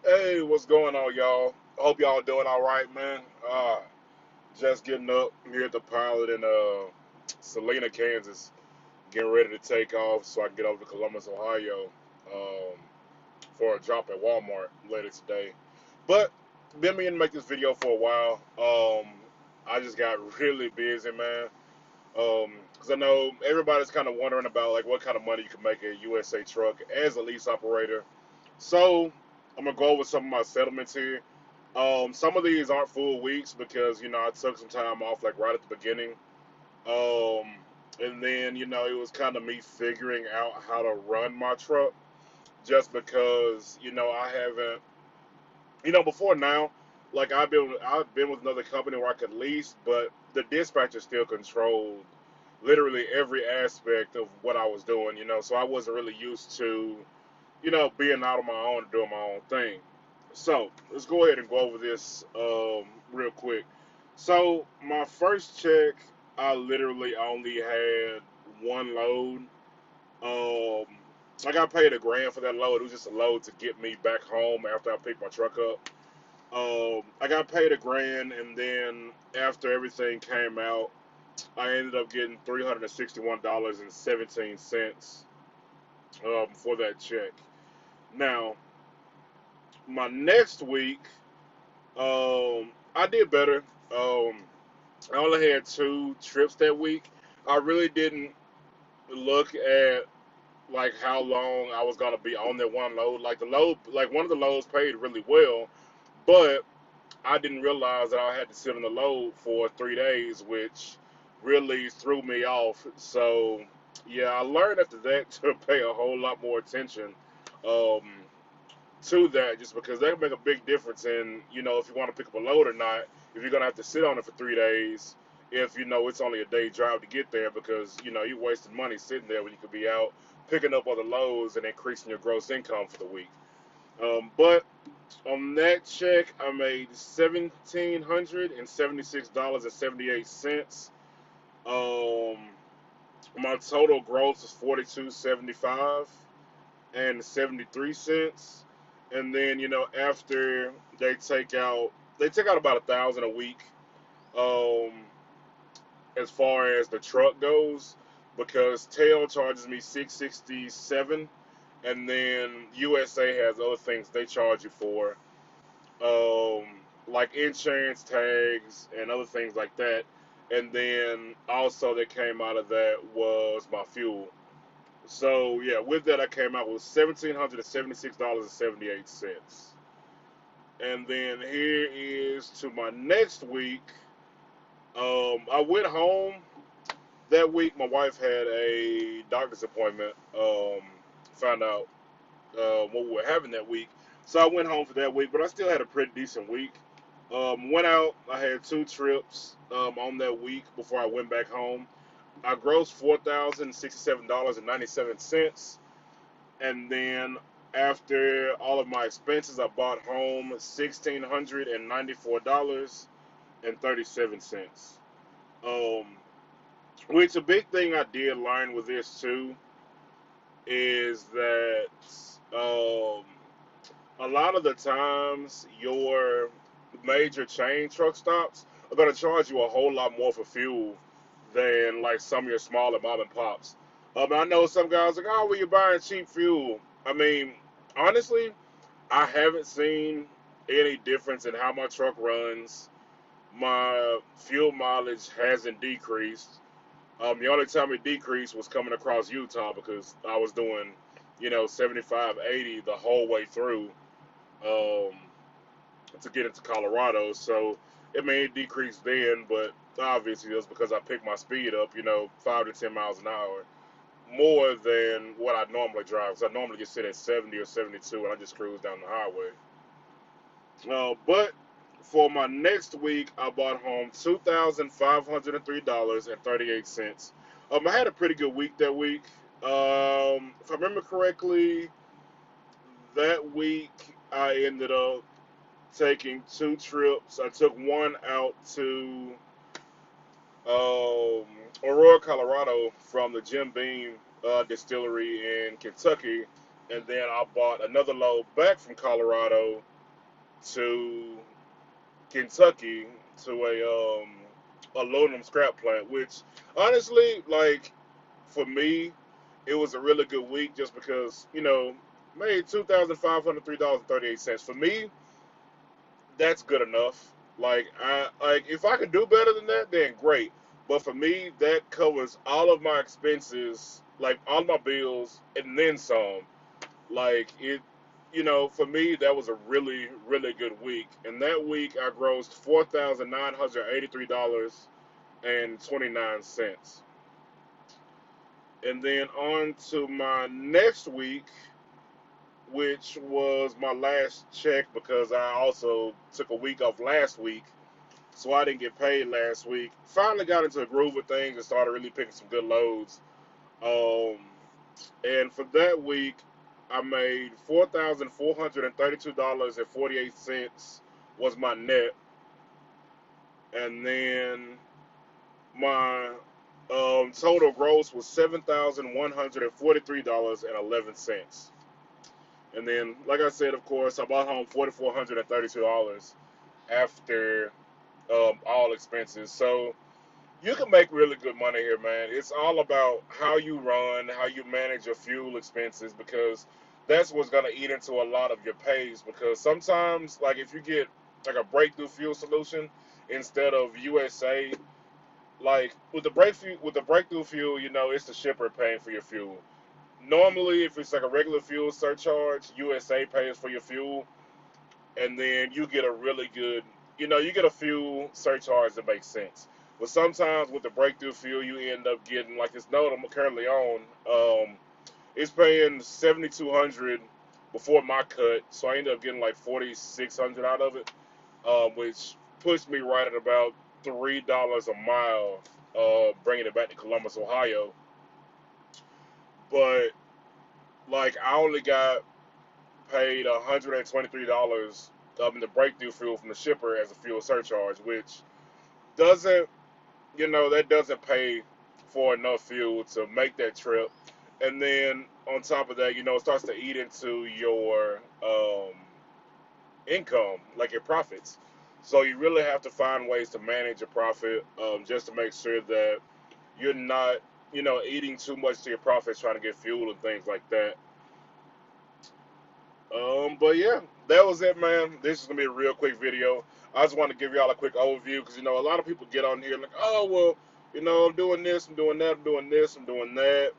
Hey, what's going on, y'all? Hope y'all doing all right, man. Just getting up here at the pilot in Salina, Kansas, getting ready to take off so I can get over to Columbus, Ohio, um, for a drop at Walmart later today. But been meaning to make this video for a while. I just got really busy, man. Because I know everybody's kind of wondering about like what kind of money you can make at a USA truck as a lease operator. So I'm gonna go over some of my settlements here. Some of these aren't full weeks because I took some time off like right at the beginning. Um, and then it was kind of me figuring out how to run my truck just because I haven't before now, like I've been with another company where I could lease, but the dispatcher still controlled literally every aspect of what I was doing. So I wasn't really used to being out on my own and doing my own thing. So let's go ahead and go over this real quick. So my first check, I literally only had one load. Um, I got paid $1,000 for that load. It was just a load to get me back home after I picked my truck up. I got paid $1,000, and then after everything came out, I ended up getting $361.17 for that check. Now, my next week, I did better. I only had two trips that week. I really didn't look at like how long I was gonna be on that one load. Like the load, like one of the loads paid really well, but I didn't realize that I had to sit on the load for 3 days, which really threw me off. So yeah, I learned after that to pay a whole lot more attention. Um, to that just because that can make a big difference in if you want to pick up a load or not, if you're gonna have to sit on it for 3 days, if it's only a day drive to get there, because you're wasting money sitting there when you could be out picking up other loads and increasing your gross income for the week. But on that check I made $1,776.78. My total gross is 42.75 and 73 cents. And then after they take out about 1,000 a week, um, as far as the truck goes, because tail charges me 667, and then USA has other things they charge you for, um, like insurance tags and other things like that. And then also that came out of that was my fuel. So yeah, with that I came out with $1,776.78. And then here is to my next week. I went home that week. My wife had a doctor's appointment. Found out what we were having that week, so I went home for that week. But I still had a pretty decent week. Went out. I had two trips on that week before I went back home. I grossed $4,067.97, and then after all of my expenses, I bought home $1,694.37. Um, which a big thing I did learn with this too is that um, a lot of the times your major chain truck stops are going to charge you a whole lot more for fuel than like some of your smaller mom and pops. I know some guys like, oh, well, you're buying cheap fuel. I mean, honestly, I haven't seen any difference in how my truck runs. My fuel mileage hasn't decreased. The only time it decreased was coming across Utah because I was doing, 75, 80 the whole way through um, to get into Colorado. So, it decreased then, but obviously it was because I picked my speed up, 5 to 10 miles an hour more than what I normally drive. Because I normally just sit at 70 or 72 and I just cruise down the highway. But for my next week, I bought home $2,503.38. I had a pretty good week that week. If I remember correctly, that week I ended up taking two trips. I took one out to um, Aurora, Colorado, from the Jim Beam distillery in Kentucky, and then I bought another load back from Colorado to Kentucky to a aluminum scrap plant, which honestly, like for me, it was a really good week just because made $2,503.38. For me, that's good enough. Like if I could do better than that, then great. But for me, that covers all of my expenses, like all my bills, and then some. Like it, for me, that was a really, really good week. And that week, I grossed $4,983.29. And then on to my next week, which was my last check because I also took a week off last week, so I didn't get paid last week. Finally got into a groove of things and started really picking some good loads. Um, and for that week, I made $4,432.48 was my net, and then my total gross was $7,143.11. And then, like I said, of course, I bought home $4,432 after all expenses. So you can make really good money here, man. It's all about how you run, how you manage your fuel expenses, because that's what's gonna eat into a lot of your pays. Because sometimes, like if you get like a breakthrough fuel solution instead of USA, like with the breakthrough fuel, it's the shipper paying for your fuel. Normally, if it's like a regular fuel surcharge, USA pays for your fuel, and then you get a really good, you get a fuel surcharge that makes sense. But sometimes with the breakthrough fuel, you end up getting like this note I'm currently on. It's paying 7,200 before my cut, so I ended up getting like 4,600 out of it, which pushed me right at about $3 a mile, bringing it back to Columbus, Ohio. But like I only got paid $123 in the breakthrough fuel from the shipper as a fuel surcharge, which doesn't, that doesn't pay for enough fuel to make that trip. And then on top of that, it starts to eat into your income, like your profits. So you really have to find ways to manage your profit, just to make sure that you're not, eating too much to your profits trying to get fuel and things like that. But yeah, that was it, man. This is gonna be a real quick video. I just want to give y'all a quick overview because a lot of people get on here like, oh well, I'm doing this, I'm doing that, I'm doing this, I'm doing that,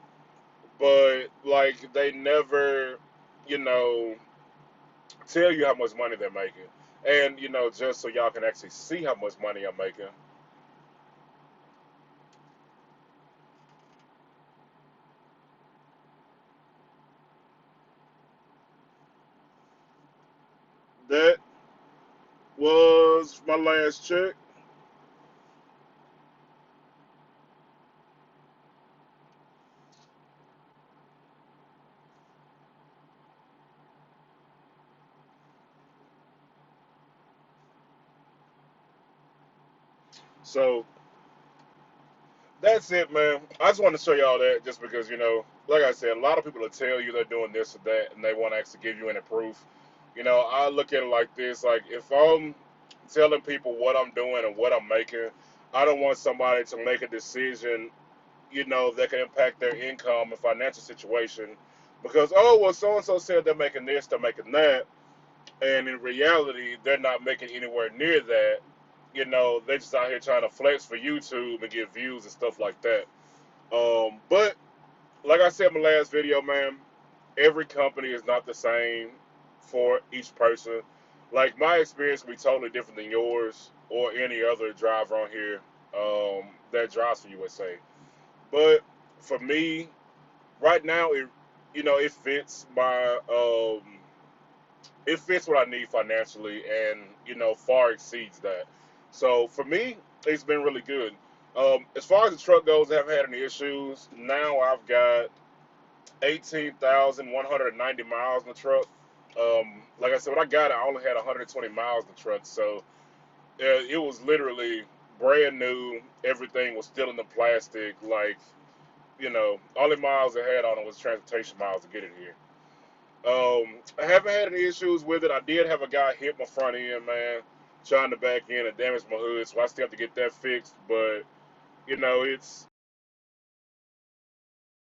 but like they never, you know, tell you how much money they're making, and just so y'all can actually see how much money I'm making. That was my last check. So that's it, man. I just want to show y'all that just because, like I said, a lot of people will tell you they're doing this or that and they want to actually give you any proof. I look at it like this, like if I'm telling people what I'm doing and what I'm making, I don't want somebody to make a decision, that can impact their income and financial situation because, oh, well, so-and-so said they're making this, they're making that, and in reality, they're not making anywhere near that. They're just out here trying to flex for YouTube and get views and stuff like that. But like I said in my last video, man, every company is not the same for each person. Like my experience will be totally different than yours or any other driver on here that drives for USA. But for me, right now, it fits it fits what I need financially, and far exceeds that. So for me, it's been really good. As far as the truck goes, I haven't had any issues. Now I've got 18,190 miles in the truck. Like I said, when I got it, I only had 120 miles in the truck, so it was literally brand new. Everything was still in the plastic. Like, only miles I had on it was transportation miles to get it here. I haven't had any issues with it. I did have a guy hit my front end, man, trying to back in and damage my hood, so I still have to get that fixed. But it's